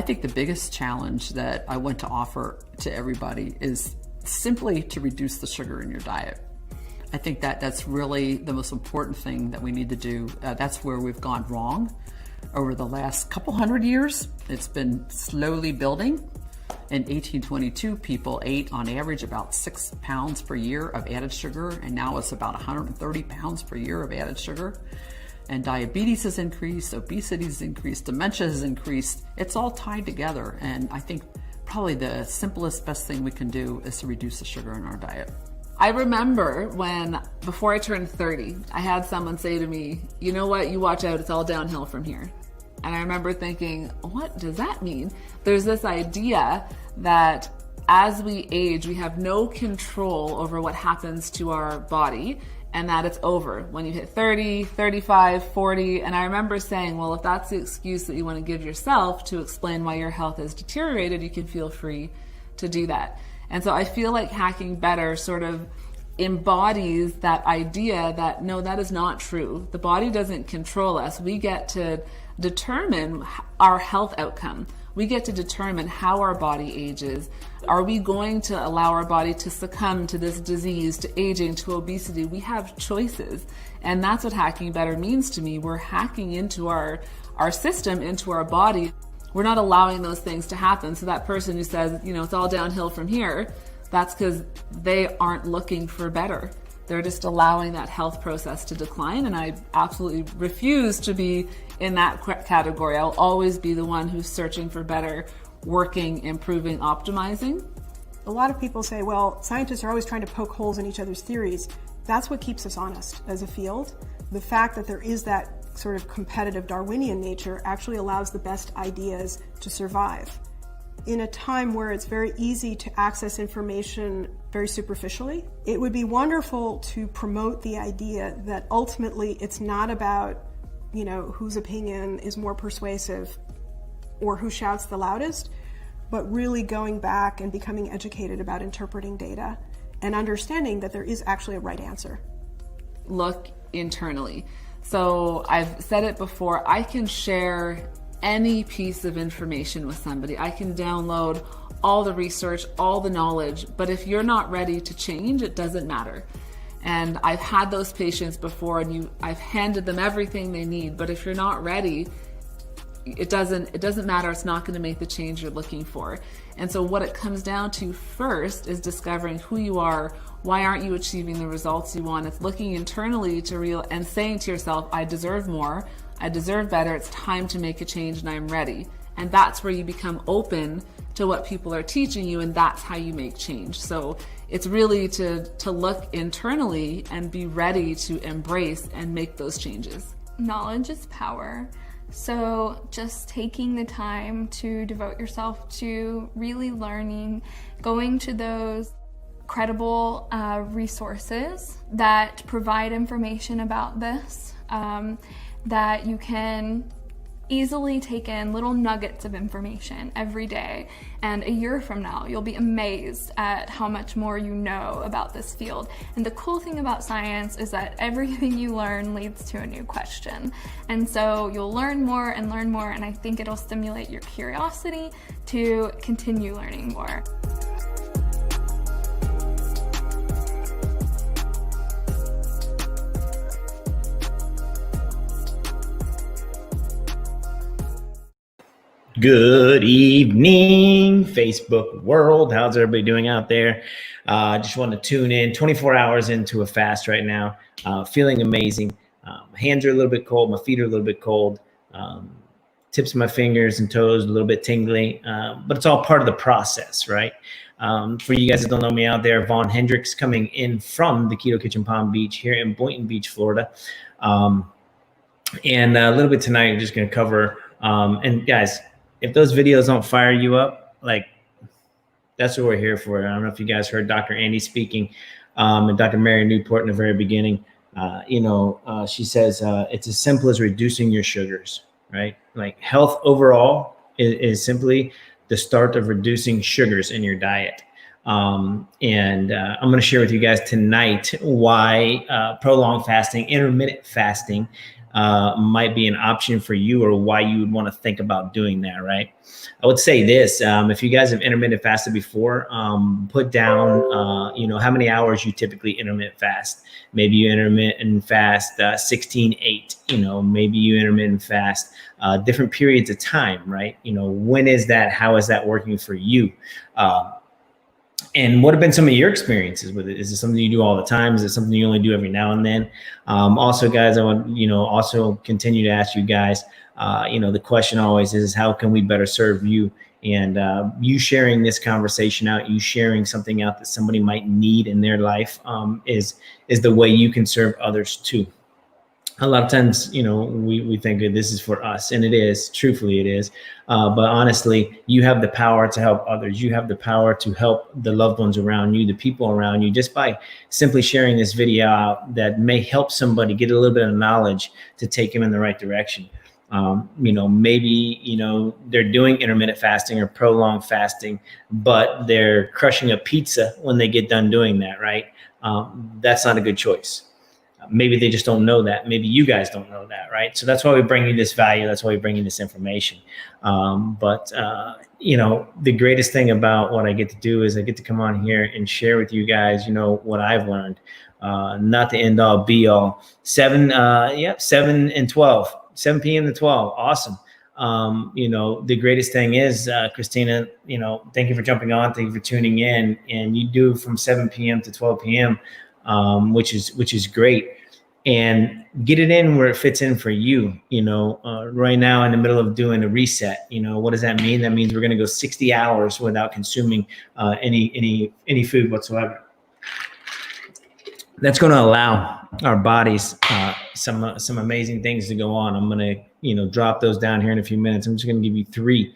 think the biggest challenge that I want to offer to everybody is simply to reduce the sugar in your diet. I think that that's really the most important thing that we need to do. That's where we've gone wrong over the last couple hundred years. It's been slowly building. In 1822, people ate on average about 6 pounds per year of added sugar, and now it's about 130 pounds per year of added sugar. And diabetes has increased, obesity has increased, dementia has increased. It's all tied together, and I think probably the simplest, best thing we can do is to reduce the sugar in our diet. I remember when, before I turned 30, I had someone say to me, you know what, you watch out, it's all downhill from here. And I remember thinking, what does that mean? There's this idea that as we age, we have no control over what happens to our body, and that it's over when you hit 30, 35, 40. And I remember saying, well, if that's the excuse that you want to give yourself to explain why your health has deteriorated, you can feel free to do that. And so I feel like Hacking Better sort of embodies that idea that, no, that is not true. The body doesn't control us. We get to determine our health outcome. We get to determine how our body ages. Are we going to allow our body to succumb to this disease, to aging, to obesity? We have choices. And that's what Hacking Better means to me. We're hacking into our system, into our body. We're not allowing those things to happen. So that person who says, you know, it's all downhill from here, that's because they aren't looking for better. They're just allowing that health process to decline. And I absolutely refuse to be in that category. I'll always be the one who's searching for better, working, improving, optimizing. A lot of people say, well, scientists are always trying to poke holes in each other's theories. That's what keeps us honest as a field. The fact that there is that sort of competitive Darwinian nature actually allows the best ideas to survive. In a time where it's very easy to access information very superficially, it would be wonderful to promote the idea that ultimately it's not about, you know, whose opinion is more persuasive or who shouts the loudest, but really going back and becoming educated about interpreting data and understanding that there is actually a right answer. Look internally. So I've said it before, I can share any piece of information with somebody. I can download all the research, all the knowledge, but if you're not ready to change, it doesn't matter. And I've had those patients before, and I've handed them everything they need, but if you're not ready, it doesn't matter. It's not going to make the change you're looking for. And so what it comes down to first is discovering who you are. Why aren't you achieving the results you want? It's looking internally and saying to yourself, I deserve more. I deserve better. It's time to make a change, and I'm ready. And that's where you become open to what people are teaching you, and that's how you make change. So it's really to look internally and be ready to embrace and make those changes. Knowledge is power. So just taking the time to devote yourself to really learning, going to those credible resources that provide information about this, that you can easily take in little nuggets of information every day, and a year from now you'll be amazed at how much more you know about this field. And the cool thing about science is that everything you learn leads to a new question, and so you'll learn more, and I think it'll stimulate your curiosity to continue learning more. Good evening, Facebook world. How's everybody doing out there? Just wanted to tune in. 24 hours into a fast right now. Feeling amazing. My hands are a little bit cold. My feet are a little bit cold. Tips of my fingers and toes a little bit tingly. But it's all part of the process, right? For you guys that don't know me out there, Vaughn Hendricks coming in from the Keto Kitchen Palm Beach here in Boynton Beach, Florida. And a little bit tonight, I'm just going to cover. And guys, if those videos don't fire you up, like, that's what we're here for. I don't know if you guys heard Dr. Andy speaking, and Dr. Mary Newport in the very beginning. She says it's as simple as reducing your sugars, right? Like, health overall is simply the start of reducing sugars in your diet. I'm going to share with you guys tonight why prolonged fasting, intermittent fasting, might be an option for you, or why you would want to think about doing that, right? I would say this, if you guys have intermittent fasted before, put down, how many hours you typically intermittent fast. Maybe you intermittent fast 16-8, maybe you intermittent fast different periods of time, right? When is that? How is that working for you? And what have been some of your experiences with it? Is it something you do all the time? Is it something you only do every now and then? Also, guys, I want also continue to ask you guys. The question always is, how can we better serve you? And you sharing this conversation out, you sharing something out that somebody might need in their life, is the way you can serve others too. A lot of times, we think that this is for us, and it is. Truthfully, it is. But honestly, you have the power to help others. You have the power to help the loved ones around you, the people around you, just by simply sharing this video out that may help somebody get a little bit of knowledge to take them in the right direction. Maybe, they're doing intermittent fasting or prolonged fasting, but they're crushing a pizza when they get done doing that, right? That's not a good choice. Maybe they just don't know that. Maybe you guys don't know that, right? So that's why we bring you this value. That's why we bring you this information. But the greatest thing about what I get to do is I get to come on here and share with you guys, what I've learned. Not the end all be all. 7 and 12. 7 p.m. to 12. Awesome. The greatest thing is, Christina, thank you for jumping on. Thank you for tuning in. And you do from 7 p.m. to 12 p.m., which is great. And get it in where it fits in for you. Right now in the middle of doing a reset, what does that mean? That means we're going to go 60 hours without consuming any food whatsoever. That's going to allow our bodies some amazing things to go on. I'm going to drop those down here in a few minutes. I'm just going to give you 3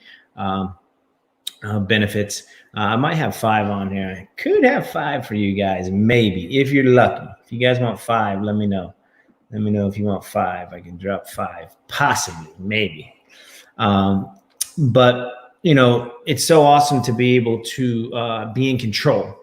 benefits. I might have 5 on here. I could have 5 for you guys, maybe, if you're lucky. If you guys want 5, let me know. Let me know if you want 5. I can drop 5, possibly, maybe. But it's so awesome to be able to be in control.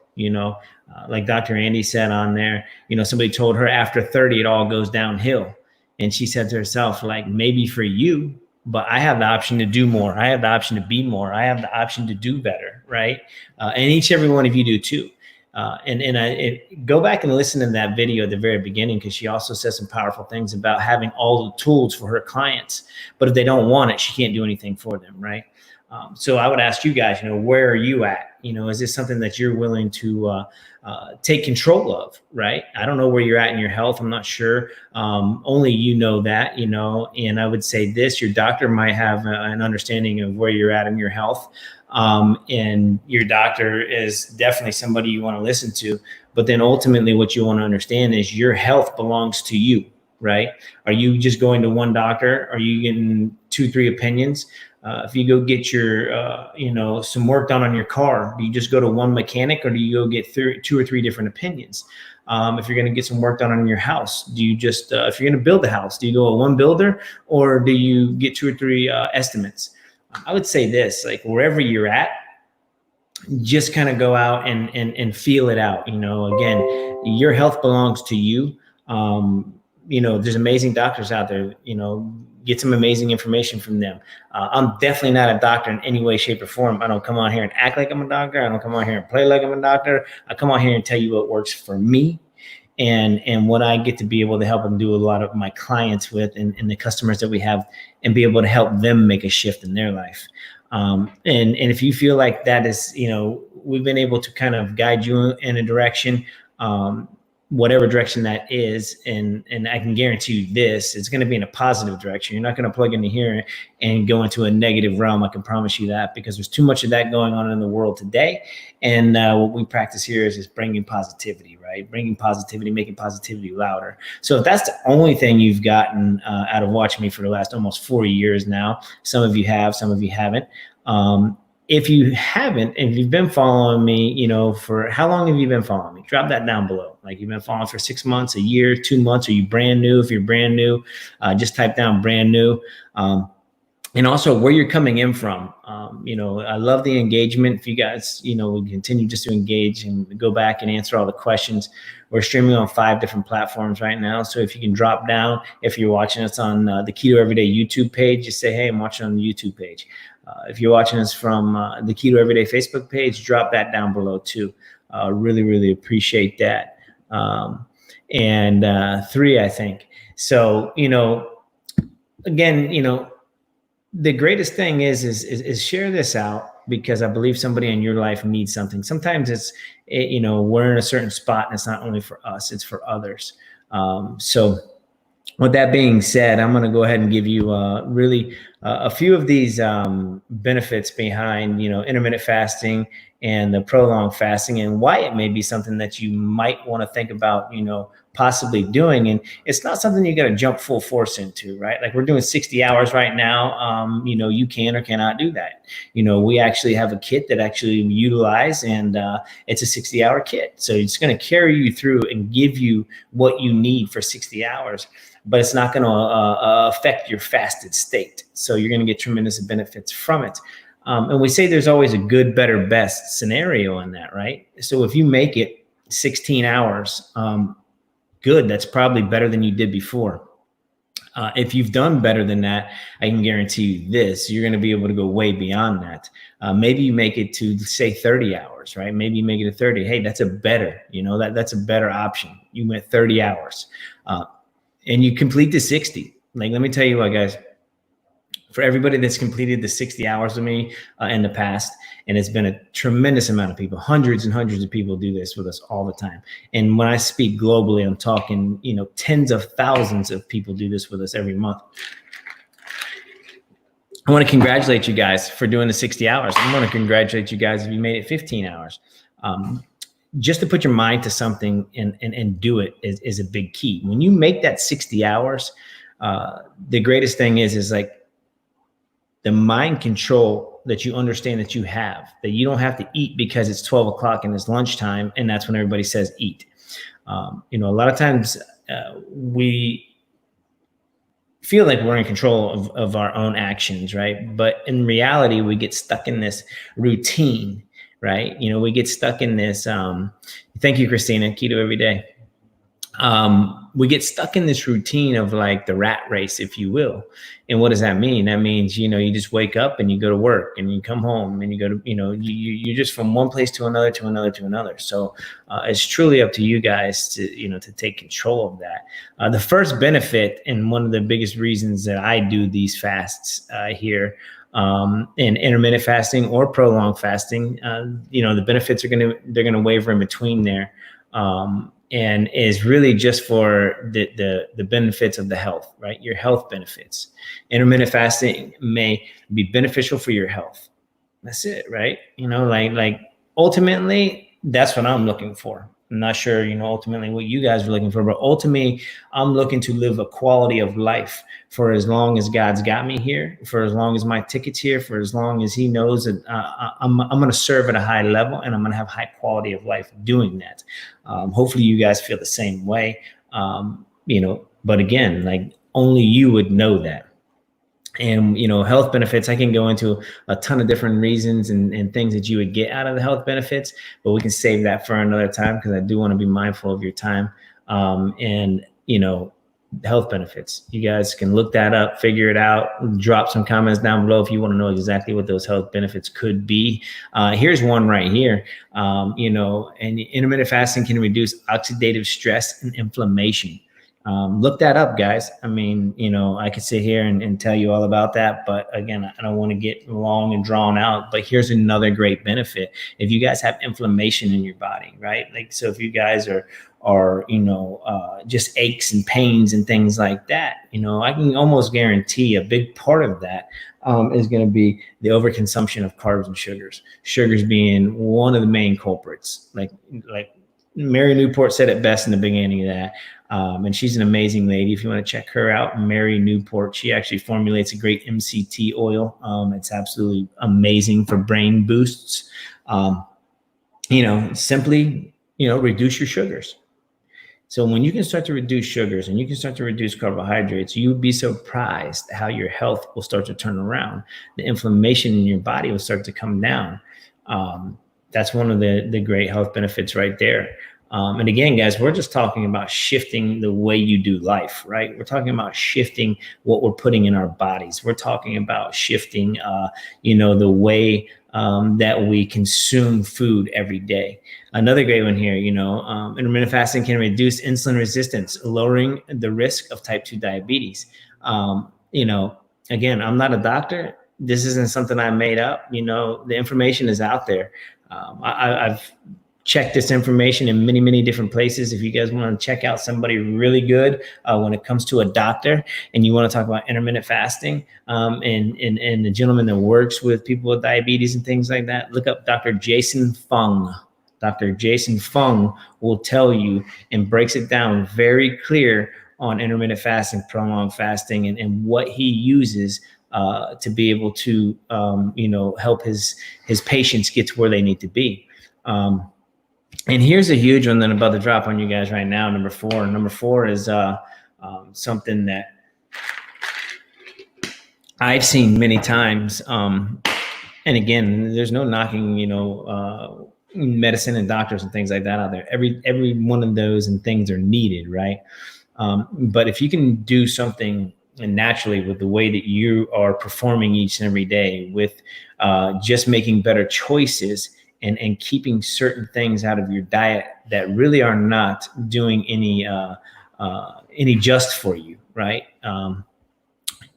Like Dr. Andy said on there, somebody told her after 30, it all goes downhill. And she said to herself, like, maybe for you, but I have the option to do more. I have the option to be more. I have the option to do better, right? And each every one of you do too. And go back and listen to that video at the very beginning, because she also says some powerful things about having all the tools for her clients. But if they don't want it, she can't do anything for them, right? So I would ask you guys, where are you at? Is this something that you're willing to take control of, right? I don't know where you're at in your health. I'm not sure. Only you know that, and I would say this, your doctor might have an understanding of where you're at in your health. And your doctor is definitely somebody you want to listen to. But then ultimately what you want to understand is your health belongs to you, right? Are you just going to one doctor? Are you getting 2-3 opinions? If you go get your, some work done on your car, do you just go to one mechanic, or do you go get 2 or 3 different opinions? If you're going to get some work done on your house, do you just, if you're going to build a house, do you go with one builder, or do you get 2 or 3 estimates? I would say this, like wherever you're at, just kind of go out and feel it out. Again, your health belongs to you. There's amazing doctors out there, get some amazing information from them. I'm definitely not a doctor in any way, shape, or form. I don't come on here and act like I'm a doctor. I don't come on here and play like I'm a doctor. I come on here and tell you what works for me and what I get to be able to help and do a lot of my clients with and the customers that we have, and be able to help them make a shift in their life. And if you feel like that is, we've been able to kind of guide you in a direction, whatever direction that is, and I can guarantee you this, it's going to be in a positive direction. You're not going to plug into here and go into a negative realm. I can promise you that, because there's too much of that going on in the world today. And what we practice here is just bringing positivity, right? Bringing positivity, making positivity louder. So if that's the only thing you've gotten out of watching me for the last almost 4 years now, some of you have, some of you haven't. If you haven't, and you've been following me, for how long have you been following me? Drop that down below. Like, you've been following for 6 months, a year, 2 months. Are you brand new? If you're brand new, just type down brand new. and also where you're coming in from. I love the engagement. If you guys, we continue just to engage and go back and answer all the questions. We're streaming on 5 different platforms right now. So if you can drop down, if you're watching us on the Keto Everyday YouTube page, just say, hey, I'm watching on the YouTube page. If you're watching us from the Keto Everyday Facebook page, drop that down below too. Really, really appreciate that. And 3, I think. So, again, the greatest thing is share this out, because I believe somebody in your life needs something. Sometimes we're in a certain spot and it's not only for us, it's for others. So with that being said, I'm going to go ahead and give you really a few of these benefits behind, intermittent fasting and the prolonged fasting, and why it may be something that you might want to think about, possibly doing. And it's not something you got to jump full force into, right? Like, we're doing 60 hours right now. You can or cannot do that. We actually have a kit that actually utilize, and it's a 60-hour kit. So it's going to carry you through and give you what you need for 60 hours, but it's not going to affect your fasted state. So you're going to get tremendous benefits from it. And we say there's always a good, better, best scenario in that, right? So if you make it 16 hours, good, that's probably better than you did before. If you've done better than that, I can guarantee you this, you're going to be able to go way beyond that. Maybe you make it to, say, 30 hours, right? Maybe you make it to 30. Hey, that's a better, that's a better option. You went 30 hours and you complete the 60. Like, let me tell you what, guys, for everybody that's completed the 60 hours with me in the past, and it's been a tremendous amount of people, hundreds and hundreds of people do this with us all the time. And when I speak globally, I'm talking, tens of thousands of people do this with us every month. I want to congratulate you guys for doing the 60 hours. I want to congratulate you guys if you made it 15 hours. Just to put your mind to something and do it is a big key. When you make that 60 hours, the greatest thing is like, the mind control that you understand that you have, that you don't have to eat because it's 12 o'clock and it's lunchtime, and that's when everybody says eat. A lot of times we feel like we're in control of our own actions, right? But in reality, we get stuck in this routine, right? We get stuck in this. Thank you, Christina. Keto every day. We get stuck in this routine of like the rat race, if you will. And what does that mean? That means, you just wake up and you go to work and you come home and you go to, you're just from one place to another, to another, to another. So it's truly up to you guys to take control of that. The first benefit, and one of the biggest reasons that I do these fasts here, in intermittent fasting or prolonged fasting, the benefits they're going to waver in between there. And is really just for the benefits of the health, right? Your health benefits. Intermittent fasting may be beneficial for your health. That's it, right? Like ultimately, that's what I'm looking for. I'm not sure, ultimately what you guys are looking for, but ultimately, I'm looking to live a quality of life for as long as God's got me here, for as long as my ticket's here, for as long as He knows that I'm going to serve at a high level, and I'm going to have high quality of life doing that. Hopefully, you guys feel the same way, but again, like, only you would know that. And, health benefits, I can go into a ton of different reasons and things that you would get out of the health benefits, but we can save that for another time, because I do want to be mindful of your time. Health benefits, you guys can look that up, figure it out, drop some comments down below if you want to know exactly what those health benefits could be. Here's one right here. And intermittent fasting can reduce oxidative stress and inflammation. Look that up, guys. I mean, I could sit here and tell you all about that, but again, I don't want to get long and drawn out, but here's another great benefit. If you guys have inflammation in your body, right? Like, so if you guys are just aches and pains and things like that, I can almost guarantee a big part of that is going to be the overconsumption of carbs and sugars being one of the main culprits. Like Mary Newport said it best in the beginning of that. And she's an amazing lady. If you want to check her out, Mary Newport, she actually formulates a great MCT oil. It's absolutely amazing for brain boosts. Simply, reduce your sugars. So when you can start to reduce sugars and you can start to reduce carbohydrates, you would be surprised how your health will start to turn around. The inflammation in your body will start to come down. That's one of the great health benefits right there. And again, guys, we're just talking about shifting the way you do life, right? We're talking about shifting what we're putting in our bodies. We're talking about shifting, the way that we consume food every day. Another great one here, intermittent fasting can reduce insulin resistance, lowering the risk of type 2 diabetes. Again, I'm not a doctor. This isn't something I made up. The information is out there. I've checked this information in many, many different places. If you guys want to check out somebody really good when it comes to a doctor and you want to talk about intermittent fasting and the gentleman that works with people with diabetes and things like that, look up Dr. Jason Fung. Dr. Jason Fung will tell you and breaks it down very clear on intermittent fasting, prolonged fasting, and what he uses to be able to, help his patients get to where they need to be. And here's a huge one that I'm about to drop on you guys right now. Number 4. Number 4 is something that I've seen many times. And again, there's no knocking, medicine and doctors and things like that out there. Every one of those and things are needed, right? But if you can do something naturally with the way that you are performing each and every day, with just making better choices and keeping certain things out of your diet that really are not doing any just for you, right?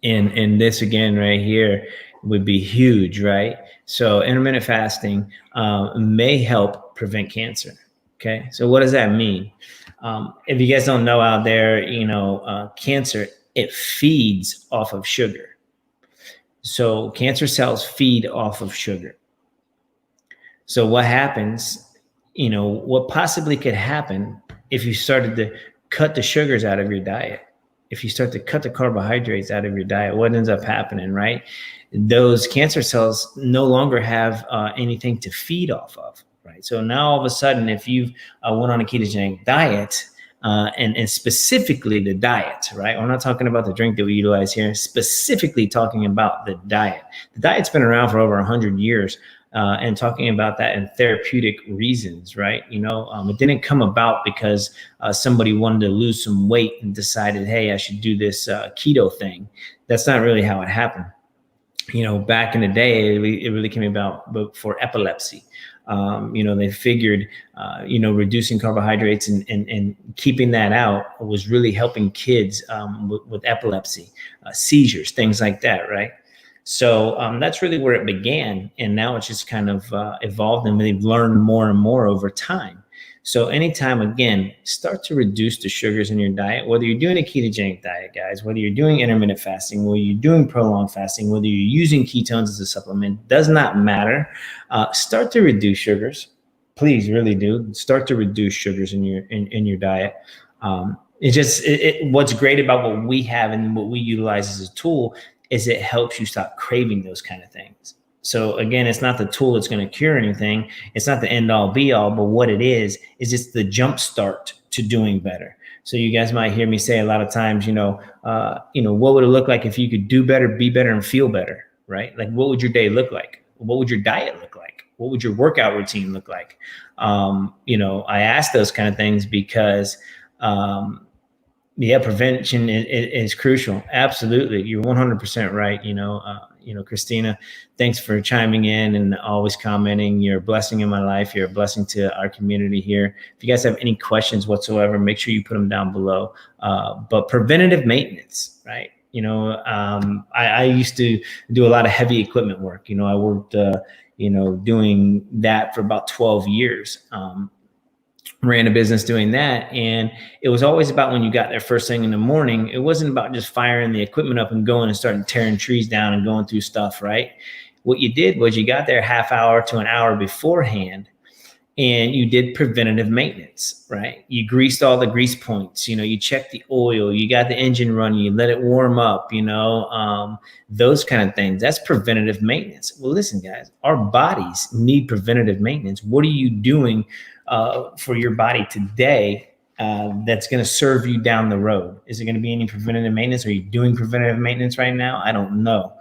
And this again right here would be huge, right? So intermittent fasting may help prevent cancer. Okay, so what does that mean? If you guys don't know out there, cancer, it feeds off of sugar. So cancer cells feed off of sugar. So what happens, what possibly could happen if you started to cut the sugars out of your diet, if you start to cut the carbohydrates out of your diet, what ends up happening, right? Those cancer cells no longer have anything to feed off of, right? So now all of a sudden, if you've went on a ketogenic diet, and specifically the diet, right? We're not talking about the drink that we utilize here, specifically talking about the diet. The diet's been around for over 100 years. And talking about that in therapeutic reasons, right? It didn't come about because somebody wanted to lose some weight and decided, hey, I should do this keto thing. That's not really how it happened. Back in the day, it really came about for epilepsy. They figured, reducing carbohydrates and keeping that out was really helping kids with epilepsy, seizures, things like that, right? So that's really where it began. And now it's just kind of evolved and they've learned more and more over time. So anytime, again, start to reduce the sugars in your diet, whether you're doing a ketogenic diet, guys, whether you're doing intermittent fasting, whether you're doing prolonged fasting, whether you're using ketones as a supplement, does not matter. Start to reduce sugars. Please, really do. Start to reduce sugars in your diet. What's great about what we have and what we utilize as a tool is it helps you stop craving those kind of things. So again, it's not the tool that's going to cure anything. It's not the end all be all, but what it is just the jump start to doing better. So you guys might hear me say a lot of times, what would it look like if you could do better, be better, and feel better, right? Like, what would your day look like? What would your diet look like? What would your workout routine look like? I ask those kind of things because, prevention is crucial. Absolutely. You're 100% right. Christina, thanks for chiming in and always commenting. You're a blessing in my life. You're a blessing to our community here. If you guys have any questions whatsoever, make sure you put them down below. But preventative maintenance, right? I used to do a lot of heavy equipment work. I worked, doing that for about 12 years. Ran a business doing that. And it was always about when you got there first thing in the morning, it wasn't about just firing the equipment up and going and starting tearing trees down and going through stuff, right? What you did was you got there half hour to an hour beforehand and you did preventative maintenance, right? You greased all the grease points, you checked the oil, you got the engine running, you let it warm up, those kind of things. That's preventative maintenance. Well, listen, guys, our bodies need preventative maintenance. What are you doing for your body today that's going to serve you down the road? Is it going to be any preventative maintenance? Are you doing preventative maintenance right now? I don't know.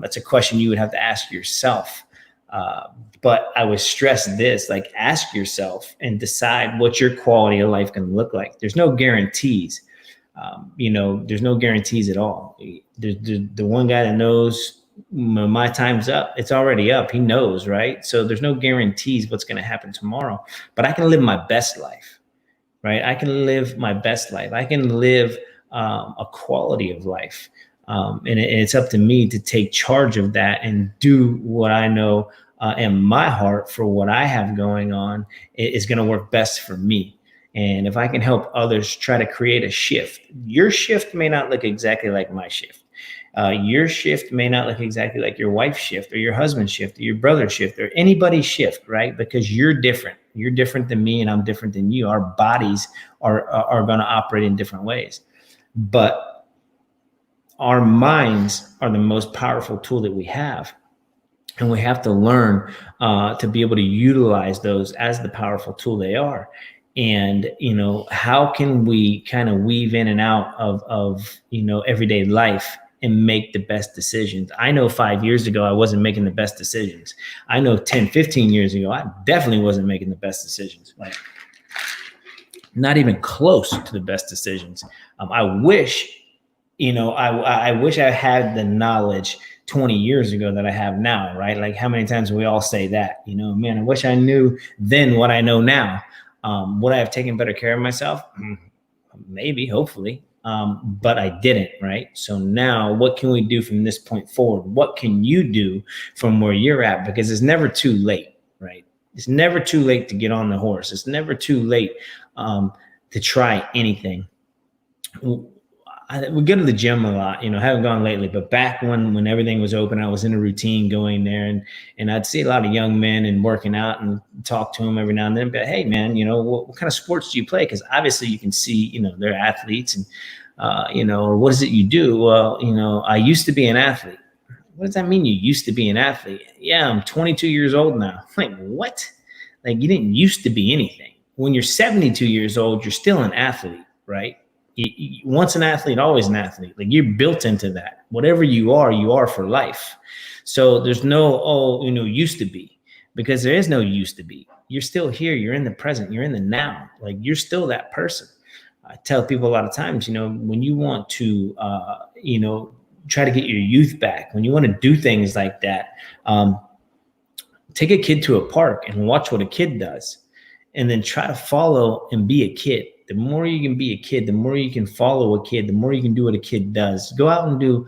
That's a question you would have to ask yourself. But I would stress this, like, ask yourself and decide what your quality of life can look like. There's no guarantees. There's no guarantees at all. The one guy that knows my time's up, it's already up. He knows, right? So there's no guarantees what's going to happen tomorrow, but I can live my best life, right? I can live my best life. I can live a quality of life. And it's up to me to take charge of that and do what I know in my heart for what I have going on is going to work best for me. And if I can help others try to create a shift, your shift may not look exactly like my shift. Your shift may not look exactly like your wife's shift or your husband's shift or your brother's shift or anybody's shift, right? Because you're different. You're different than me and I'm different than you. Our bodies are going to operate in different ways. But our minds are the most powerful tool that we have. And we have to learn to be able to utilize those as the powerful tool they are. And, how can we kind of weave in and out of everyday life and make the best decisions? I know 5 years ago, I wasn't making the best decisions. I know 10, 15 years ago, I definitely wasn't making the best decisions. Like, not even close to the best decisions. I wish, I wish I had the knowledge 20 years ago that I have now, right? Like, how many times do we all say that? Man, I wish I knew then what I know now. Would I have taken better care of myself? Maybe, hopefully. But I didn't, right? So now what can we do from this point forward? What can you do from where you're at? Because it's never too late, right? It's never too late to get on the horse. It's never too late to try anything. We go to the gym a lot, haven't gone lately, but back when everything was open, I was in a routine going there and I'd see a lot of young men and working out and talk to them every now and then. But hey, man, what kind of sports do you play? Because obviously you can see, they're athletes and, or what is it you do? Well, I used to be an athlete. What does that mean? You used to be an athlete? Yeah, I'm 22 years old now. Like, what? Like, you didn't used to be anything. When you're 72 years old, you're still an athlete, right? Once an athlete, always an athlete. Like, you're built into that. Whatever you are for life. So there's no, used to be, because there is no used to be. You're still here. You're in the present. You're in the now. Like, you're still that person. I tell people a lot of times, when you want to, try to get your youth back, when you want to do things like that, take a kid to a park and watch what a kid does, and then try to follow and be a kid. The more you can be a kid, the more you can follow a kid, the more you can do what a kid does. Go out and do,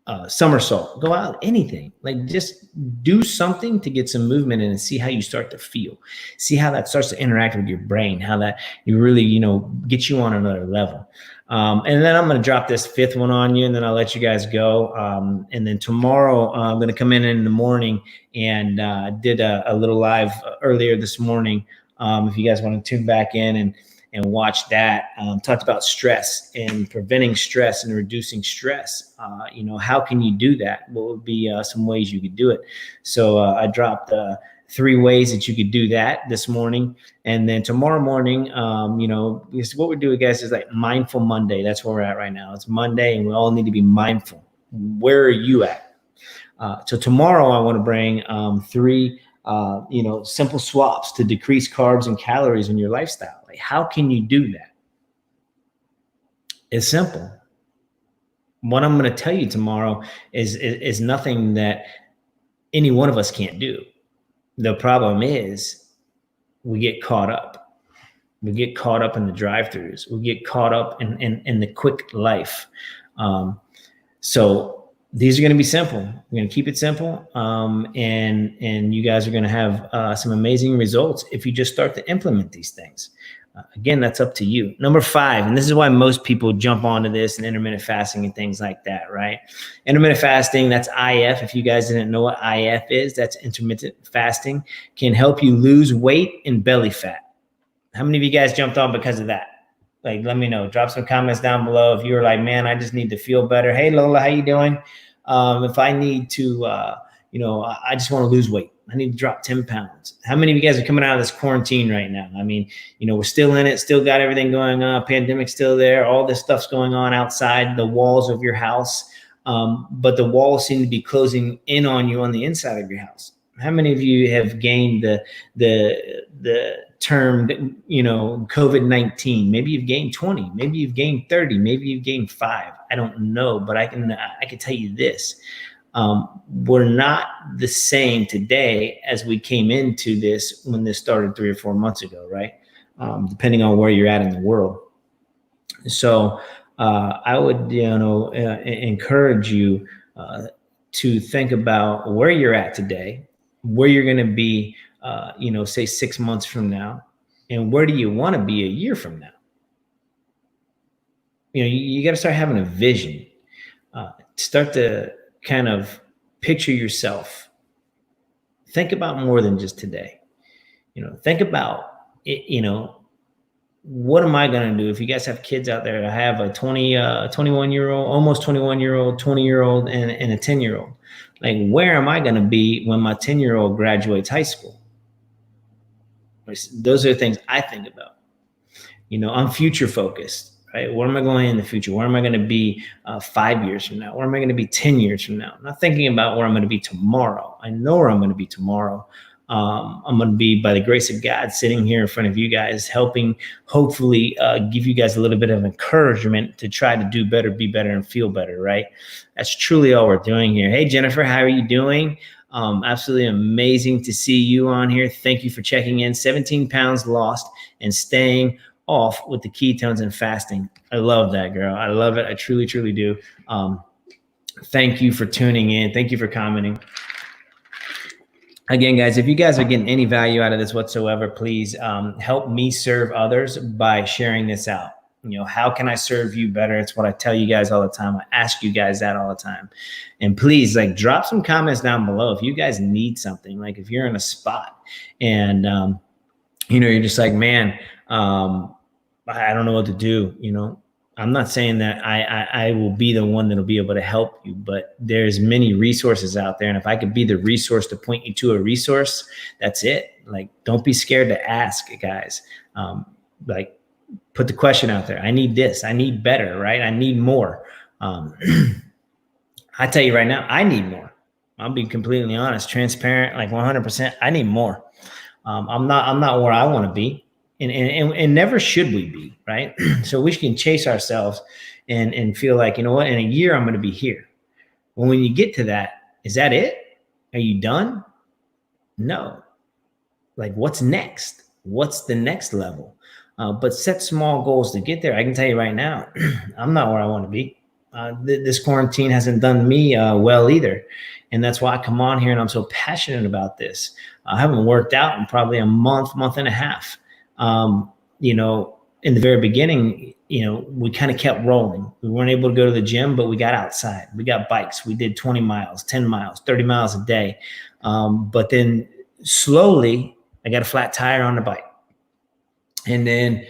a somersault. Go out, anything. Like, just do something to get some movement in and see how you start to feel. See how that starts to interact with your brain, how that you really, get you on another level. And then I'm going to drop this fifth one on you, and then I'll let you guys go. And then tomorrow I'm going to come in the morning and did a little live earlier this morning. If you guys want to tune back in and watch that, talked about stress and preventing stress and reducing stress. How can you do that? What would be some ways you could do it? So I dropped 3 ways that you could do that this morning. And then tomorrow morning, because what we're doing, guys, is like Mindful Monday. That's where we're at right now. It's Monday and we all need to be mindful. Where are you at? So tomorrow I want to bring 3, simple swaps to decrease carbs and calories in your lifestyle. Like, how can you do that? It's simple. What I'm going to tell you tomorrow is nothing that any one of us can't do. The problem is we get caught up. We get caught up in the drive-thrus. We get caught up in the quick life. So these are going to be simple. We're going to keep it simple. And you guys are going to have some amazing results if you just start to implement these things. Again, that's up to you. Number 5, and this is why most people jump onto this and intermittent fasting and things like that, right? Intermittent fasting, that's IF. If you guys didn't know what IF is, that's intermittent fasting, can help you lose weight and belly fat. How many of you guys jumped on because of that? Like, let me know. Drop some comments down below if you were like, man, I just need to feel better. Hey, Lola, how you doing? If I need to I just want to lose weight. I need to drop 10 pounds. How many of you guys are coming out of this quarantine right now? I mean, we're still in it, still got everything going on. Pandemic's still there. All this stuff's going on outside the walls of your house. But the walls seem to be closing in on you on the inside of your house. How many of you have gained the term, COVID-19? Maybe you've gained 20, maybe you've gained 30, maybe you've gained 5. I don't know, but I can tell you this. We're not the same today as we came into this when this started 3 or 4 months ago, right? Depending on where you're at in the world. So I would, encourage you to think about where you're at today, where you're going to be, say 6 months from now, and where do you want to be a year from now? You got to start having a vision. Start to kind of picture yourself. Think about more than just today. Think about it, what am I going to do? If you guys have kids out there, I have a 21-year-old, almost 21-year-old, 20-year-old, and a 10-year-old. Like, where am I going to be when my 10-year-old graduates high school? Those are the things I think about. I'm future focused. Right? Where am I going in the future? Where am I going to be 5 years from now? Where am I going to be 10 years from now? I'm not thinking about where I'm going to be tomorrow. I know where I'm going to be tomorrow. I'm going to be, by the grace of God, sitting here in front of you guys, helping hopefully give you guys a little bit of encouragement to try to do better, be better, and feel better, right? That's truly all we're doing here. Hey, Jennifer, how are you doing? Absolutely amazing to see you on here. Thank you for checking in. 17 pounds lost and staying off with the ketones and fasting. I love that, girl. I love it. I truly, truly do. Thank you for tuning in. Thank you for commenting. Again, guys, if you guys are getting any value out of this whatsoever, please help me serve others by sharing this out. How can I serve you better? It's what I tell you guys all the time. I ask you guys that all the time. And please, drop some comments down below if you guys need something. Like, if you're in a spot and you're just like, man, I don't know what to do. I'm not saying that I will be the one that'll be able to help you, but there's many resources out there. And if I could be the resource to point you to a resource, that's it. Don't be scared to ask, guys. Put the question out there. I need this. I need better, right? I need more. I tell you right now, I need more. I'll be completely honest, transparent, 100%. I need more. I'm not where I want to be. And never should we be, right? So we can chase ourselves and feel like, in a year I'm going to be here. Well, when you get to that, is that it? Are you done? No. What's next? What's the next level? But set small goals to get there. I can tell you right now, I'm not where I want to be. This quarantine hasn't done me well either. And that's why I come on here and I'm so passionate about this. I haven't worked out in probably a month and a half. In the very beginning, we kind of kept rolling. We weren't able to go to the gym, but we got outside. We got bikes. We did 20 miles, 10 miles, 30 miles a day. But then slowly I got a flat tire on the bike. And then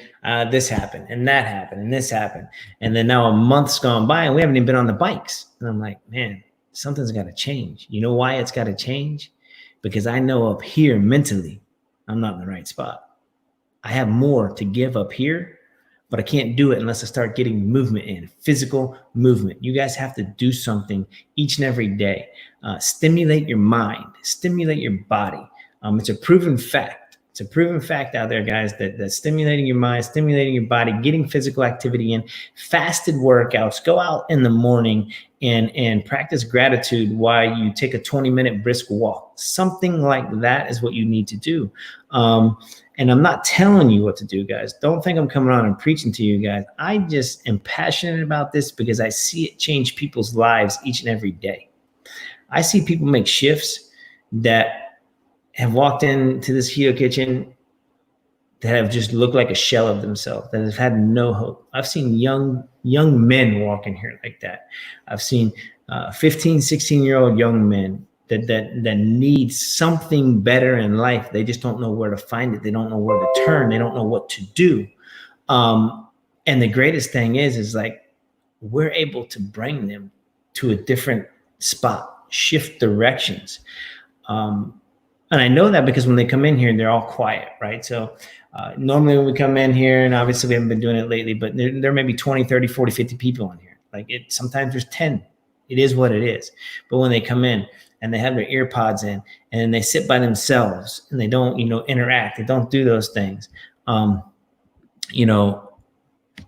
this happened and that happened and this happened. And then now a month's gone by and we haven't even been on the bikes. And I'm like, man, something's got to change. You know why it's got to change? Because I know up here mentally, I'm not in the right spot. I have more to give up here, but I can't do it unless I start getting movement in, physical movement. You guys have to do something each and every day. Stimulate your mind, stimulate your body. It's a proven fact. It's a proven fact out there, guys, that stimulating your mind, stimulating your body, getting physical activity in, fasted workouts, go out in the morning and practice gratitude while you take a 20-minute brisk walk. Something like that is what you need to do. And I'm not telling you what to do, guys. Don't think I'm coming on and preaching to you guys. I just am passionate about this because I see it change people's lives each and every day. I see people make shifts that have walked into this keto kitchen that have just looked like a shell of themselves, that have had no hope. I've seen young men walk in here like that. I've seen 15, 16-year-old young men that need something better in life. They just don't know where to find it. They don't know where to turn. They don't know what to do. And the greatest thing is we're able to bring them to a different spot. shift directions. And I know that because when they come in here, they're all quiet, right? So normally when we come in here, and obviously we haven't been doing it lately, but there may be 20, 30, 40, 50 people in here. Like sometimes there's 10. It is what it is. But when they come in and they have their ear pods in and they sit by themselves and they don't, interact, they don't do those things.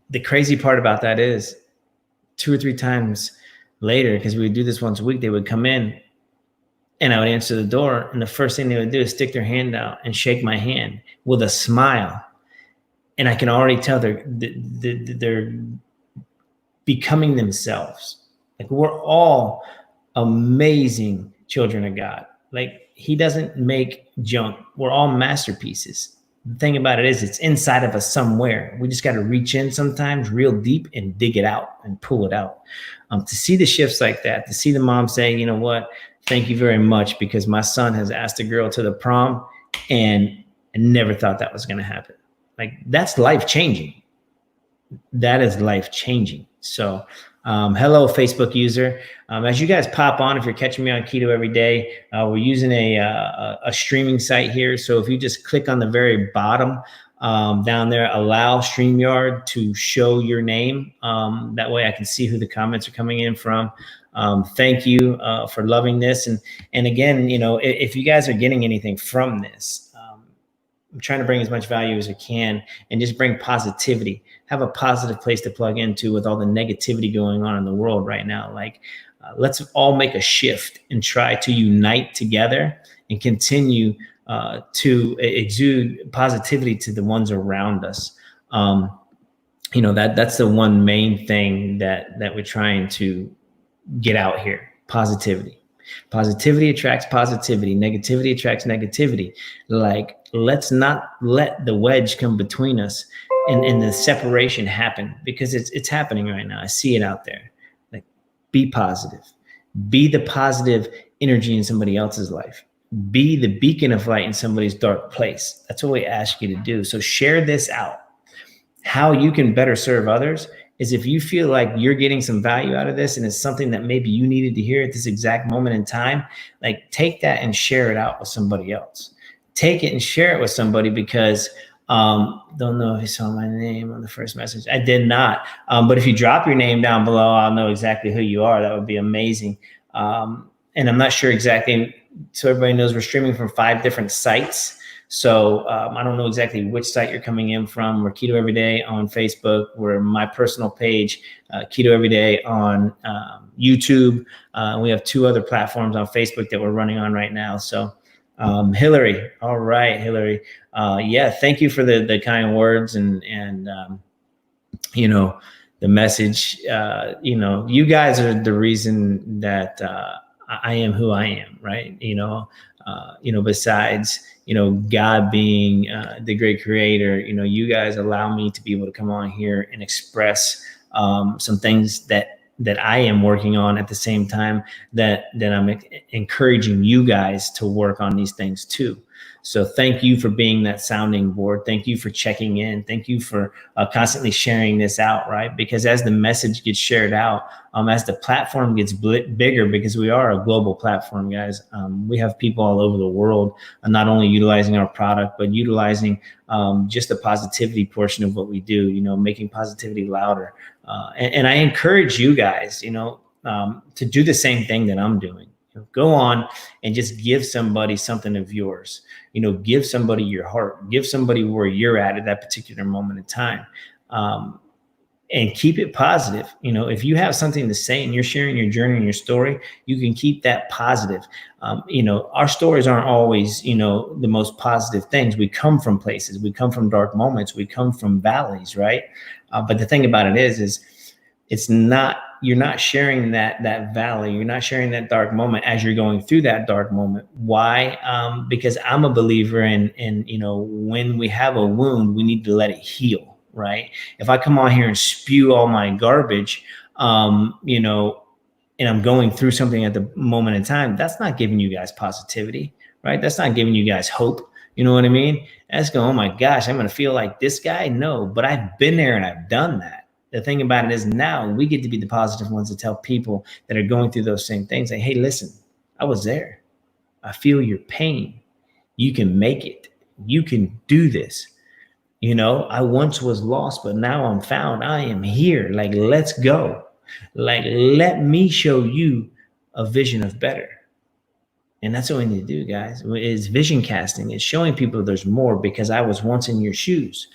The crazy part about that is 2 or 3 times later, because we would do this once a week, they would come in and I would answer the door. And the first thing they would do is stick their hand out and shake my hand with a smile. And I can already tell they're becoming themselves. Like, we're all amazing children of God. Like, he doesn't make junk. We're all masterpieces. The thing about it is it's inside of us somewhere. We just got to reach in sometimes real deep and dig it out and pull it out. To see the shifts like that, to see the mom say, you know what, thank you very much, because my son has asked a girl to the prom and I never thought that was going to happen. Like, that's life-changing. That is life-changing. So hello, Facebook user. As you guys pop on, if you're catching me on Keto Every Day, we're using a streaming site here. So if you just click on the very bottom down there, allow StreamYard to show your name. That way I can see who the comments are coming in from. Thank you for loving this. And again, if you guys are getting anything from this, I'm trying to bring as much value as I can and just bring positivity, have a positive place to plug into with all the negativity going on in the world right now. Like, let's all make a shift and try to unite together and continue to exude positivity to the ones around us. That's the one main thing that we're trying to get out here. Positivity. Positivity attracts positivity. Negativity attracts negativity. Like, let's not let the wedge come between us and the separation happen, because it's happening right now. I see it out there. Like, be positive. Be the positive energy in somebody else's life. Be the beacon of light in somebody's dark place. That's what we ask you to do. So share this out. How you can better serve others is if you feel like you're getting some value out of this and it's something that maybe you needed to hear at this exact moment in time, like, take that and share it out with somebody else. Take it and share it with somebody, because don't know if you saw my name on the first message. I did not. But if you drop your name down below, I'll know exactly who you are. That would be amazing. And I'm not sure exactly. So everybody knows we're streaming from 5 different sites. So I don't know exactly which site you're coming in from. We're Keto Every Day on Facebook. We're my personal page, Keto Every Day on YouTube. We have 2 other platforms on Facebook that we're running on right now. So Hillary. All right, Hillary. Thank you for the kind words and the message. You guys are the reason that I am who I am, right? Besides, God being the great creator, you guys allow me to be able to come on here and express some things that I am working on at the same time that I'm encouraging you guys to work on these things too. So thank you for being that sounding board. Thank you for checking in. Thank you for constantly sharing this out, right? Because as the message gets shared out, as the platform gets bigger, because we are a global platform, guys, we have people all over the world not only utilizing our product, but utilizing just the positivity portion of what we do, making positivity louder. And I encourage you guys, to do the same thing that I'm doing. Go on and just give somebody something of yours. Give somebody your heart. Give somebody where you're at that particular moment in time. And keep it positive. If you have something to say and you're sharing your journey and your story, you can keep that positive. Our stories aren't always, the most positive things. We come from places. We come from dark moments. We come from valleys, right? But the thing about it is it's not, you're not sharing that valley. You're not sharing that dark moment as you're going through that dark moment. Why? Because I'm a believer in when we have a wound, we need to let it heal, right? If I come on here and spew all my garbage, and I'm going through something at the moment in time, that's not giving you guys positivity, right? That's not giving you guys hope. You know what I mean? That's going, oh my gosh, I'm going to feel like this guy. No, but I've been there and I've done that. The thing about it is now we get to be the positive ones to tell people that are going through those same things. Like, hey, listen, I was there. I feel your pain. You can make it. You can do this. You know, I once was lost, but now I'm found. I am here. Like, let's go. Like, let me show you a vision of better. And that's what we need to do, guys. Is vision casting. It's showing people there's more, because I was once in your shoes.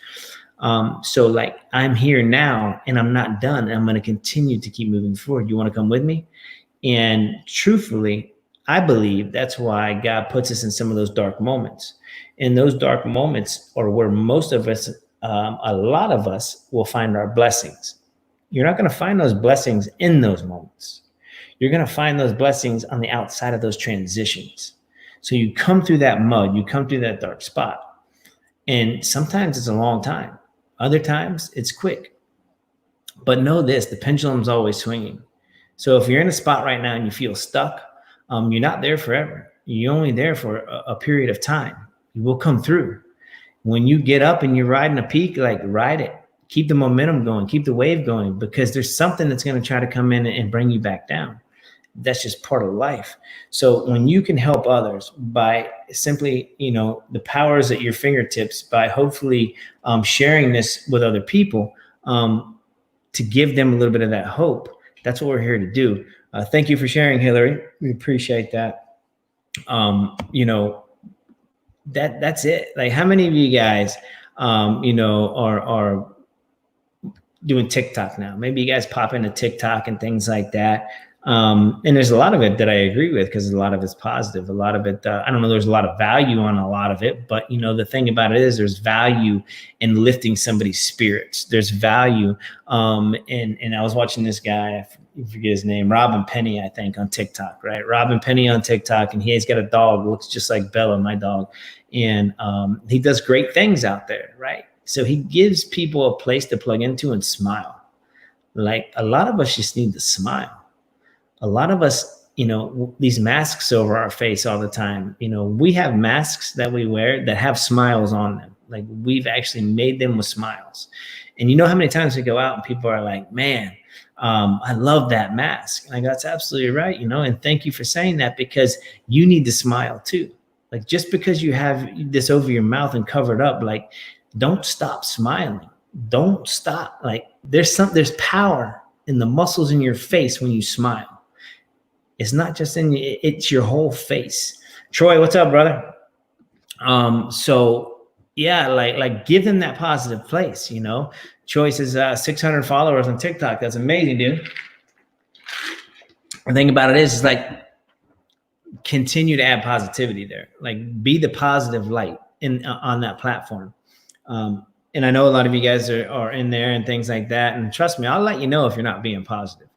So like, I'm here now and I'm not done. And I'm going to continue to keep moving forward. You want to come with me? And truthfully, I believe that's why God puts us in some of those dark moments. And those dark moments are where most of us, a lot of us, will find our blessings. You're not going to find those blessings in those moments. You're going to find those blessings on the outside of those transitions. So you come through that mud, you come through that dark spot. And sometimes it's a long time. Other times it's quick. But know this, the pendulum's always swinging. So if you're in a spot right now and you feel stuck, you're not there forever. You're only there for a period of time. You will come through. When you get up and you're riding a peak, like, ride it. Keep the momentum going. Keep the wave going, because there's something that's going to try to come in and bring you back down. That's just part of life. So when you can help others by simply, you know, the powers at your fingertips, by hopefully sharing this with other people, to give them a little bit of that hope, that's what we're here to do. Thank you for sharing, Hillary. We appreciate that. You know, that's it. Like, how many of you guys, you know, are doing TikTok now? Maybe you guys pop into TikTok and things like that. And there's a lot of it that I agree with, because a lot of it's positive. A lot of it, I don't know, there's a lot of value on a lot of it, but you know, the thing about it is there's value in lifting somebody's spirits. There's value. And I was watching this guy, I forget his name, Robin Penny, I think, on TikTok, right? Robin Penny on TikTok. And he's got a dog, looks just like Bella, my dog. And he does great things out there, right? So he gives people a place to plug into and smile. Like, a lot of us just need to smile. A lot of us, you know, these masks over our face all the time, you know, we have masks that we wear that have smiles on them. Like, we've actually made them with smiles. And you know how many times we go out and people are like, man, I love that mask. And I go, that's absolutely right, you know, and thank you for saying that, because you need to smile too. Like, just because you have this over your mouth and covered up, like, don't stop smiling. Don't stop. Like, there's power in the muscles in your face when you smile. It's not just it's your whole face. Troy, what's up, brother? So yeah, like give them that positive place, you know. Troy says 600 followers on TikTok. That's amazing, dude. The thing about it is like, continue to add positivity there. Like, be the positive light on that platform. And I know a lot of you guys are in there and things like that. And trust me, I'll let you know if you're not being positive.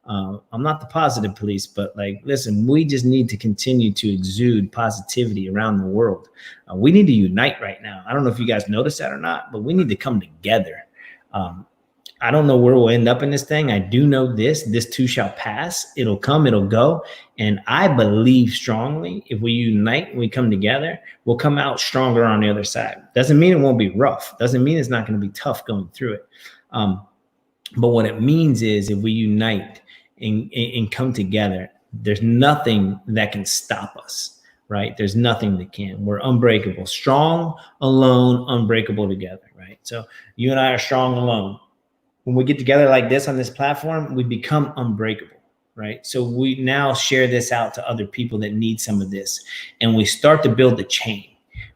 I'm not the positive police, but like, listen, we just need to continue to exude positivity around the world. We need to unite right now. I don't know if you guys noticed that or not, but we need to come together. I don't know where we'll end up in this thing. I do know this too shall pass. It'll come, it'll go. And I believe strongly, if we unite, we come together, we'll come out stronger on the other side. Doesn't mean it won't be rough. Doesn't mean it's not going to be tough going through it. But what it means is, if we unite and come together, there's nothing that can stop us, right? There's nothing that can. We're unbreakable, strong alone, unbreakable together, right? So you and I are strong alone. When we get together like this on this platform, we become unbreakable, right? So we now share this out to other people that need some of this, and we start to build the chain.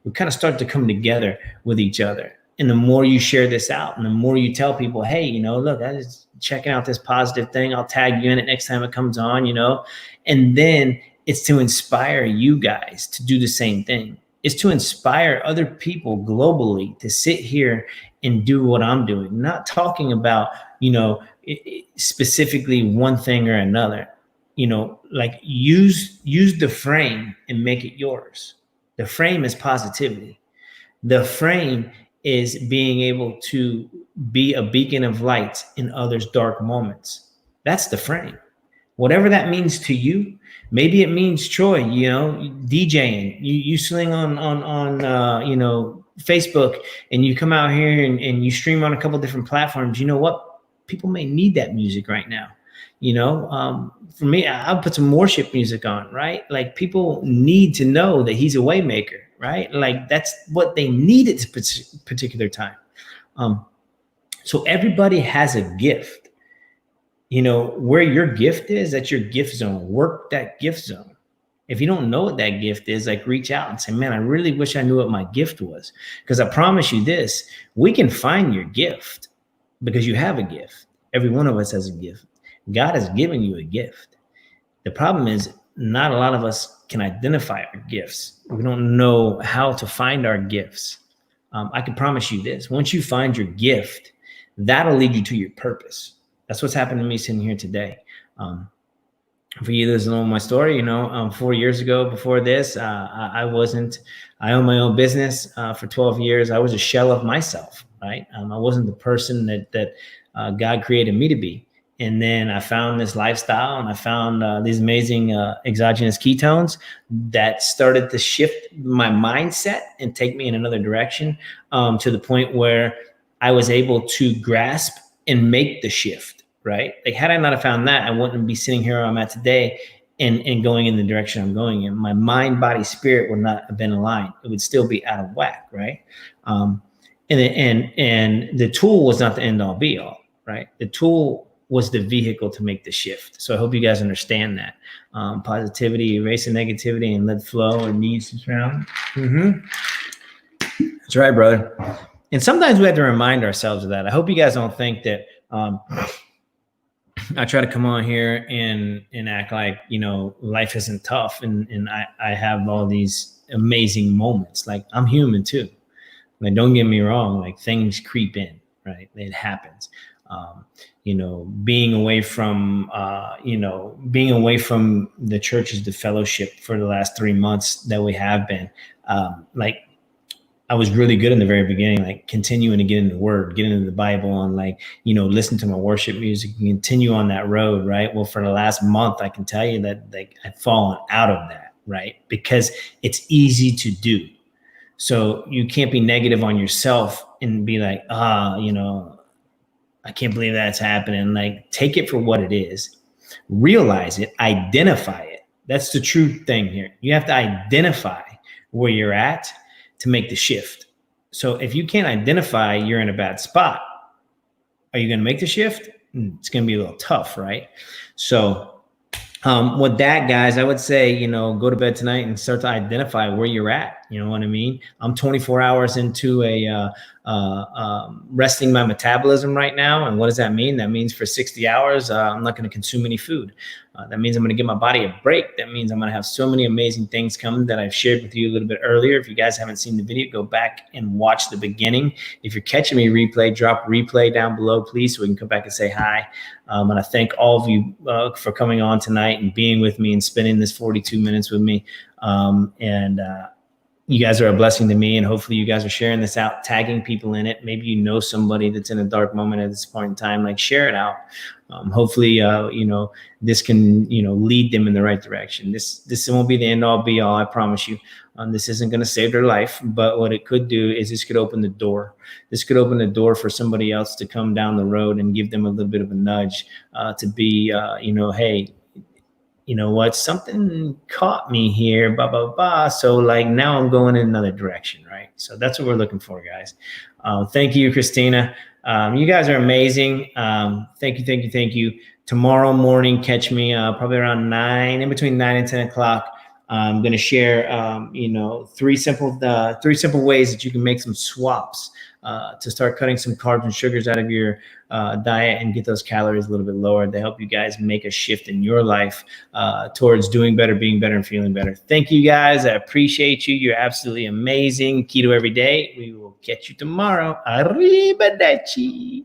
We kind of start to come together with each other. And the more you share this out, and the more you tell people, hey, you know, look, I was checking out this positive thing. I'll tag you in it next time it comes on, you know. And then it's to inspire you guys to do the same thing. It's to inspire other people globally to sit here and do what I'm doing. Not talking about, you know, specifically one thing or another. You know, like, use the frame and make it yours. The frame is positivity. The frame is being able to be a beacon of light in others' dark moments. That's the frame. Whatever that means to you. Maybe it means, Troy, you know, DJing. You sling on you know, Facebook, and you come out here and you stream on a couple different platforms. You know what? People may need that music right now. For me, I'll put some worship music on, right? Like people need to know that he's a way maker, right? Like that's what they need at this particular time. So everybody has a gift. Where your gift is, that's your gift zone. Work that gift zone. If you don't know what that gift is, like reach out and say, man, I really wish I knew what my gift was. Because I promise you this, we can find your gift because you have a gift. Every one of us has a gift. God has given you a gift. The problem is not a lot of us can identify our gifts. We don't know how to find our gifts. I can promise you this, once you find your gift, that'll lead you to your purpose. That's what's happened to me sitting here today. For you that know my story, 4 years ago before this, I owned my own business for 12 years. I was a shell of myself, right? I wasn't the person that God created me to be. And then I found this lifestyle and I found these amazing exogenous ketones that started to shift my mindset and take me in another direction to the point where I was able to grasp and make the shift, right? Like had I not have found that, I wouldn't be sitting here where I'm at today and going in the direction I'm going in. My mind, body, spirit would not have been aligned. It would still be out of whack, right? And the tool was not the end all be all, right? The tool was the vehicle to make the shift. So I hope you guys understand that. Positivity, erase the negativity, and let flow or needs to drown. That's right, brother. And sometimes we have to remind ourselves of that. I hope you guys don't think that I try to come on here and act like, life isn't tough and I have all these amazing moments. Like I'm human too. Like, don't get me wrong, like things creep in, right? It happens. Being away from the churches, the fellowship for the last 3 months that we have been, I was really good in the very beginning, like continuing to get into the word, get into the Bible and listen to my worship music and continue on that road. Right. Well, for the last month, I can tell you that I've fallen out of that, right? Because it's easy to do. So you can't be negative on yourself and be like, I can't believe that's happening. Like, take it for what it is, realize it, identify it. That's the true thing here. You have to identify where you're at to make the shift. So if you can't identify you're in a bad spot, are you going to make the shift? It's going to be a little tough, right? So with that, guys, I would say, go to bed tonight and start to identify where you're at. You know what I mean? I'm 24 hours into resting my metabolism right now. And what does that mean? That means for 60 hours, I'm not going to consume any food. That means I'm going to give my body a break. That means I'm going to have so many amazing things coming that I've shared with you a little bit earlier. If you guys haven't seen the video, go back and watch the beginning. If you're catching me replay, drop replay down below, please, so we can come back and say hi. And I thank all of you for coming on tonight and being with me and spending this 42 minutes with me. You guys are a blessing to me, and hopefully you guys are sharing this out, tagging people in it. Maybe you know somebody that's in a dark moment at this point in time, like share it out. Hopefully, this can, lead them in the right direction. This won't be the end all be all, I promise you. This isn't going to save their life, but what it could do is this could open the door. This could open the door for somebody else to come down the road and give them a little bit of a nudge to be, hey, you know what, something caught me here, blah, blah, blah. So now I'm going in another direction, right? So that's what we're looking for, guys. Thank you, Christina. You guys are amazing. Thank you. Tomorrow morning, catch me probably around in between 9 and 10 o'clock. I'm going to share, 3 simple ways that you can make some swaps to start cutting some carbs and sugars out of your diet and get those calories a little bit lower to help you guys make a shift in your life towards doing better, being better, and feeling better. Thank you, guys. I appreciate you. You're absolutely amazing. Keto every day. We will catch you tomorrow. Arrivederci.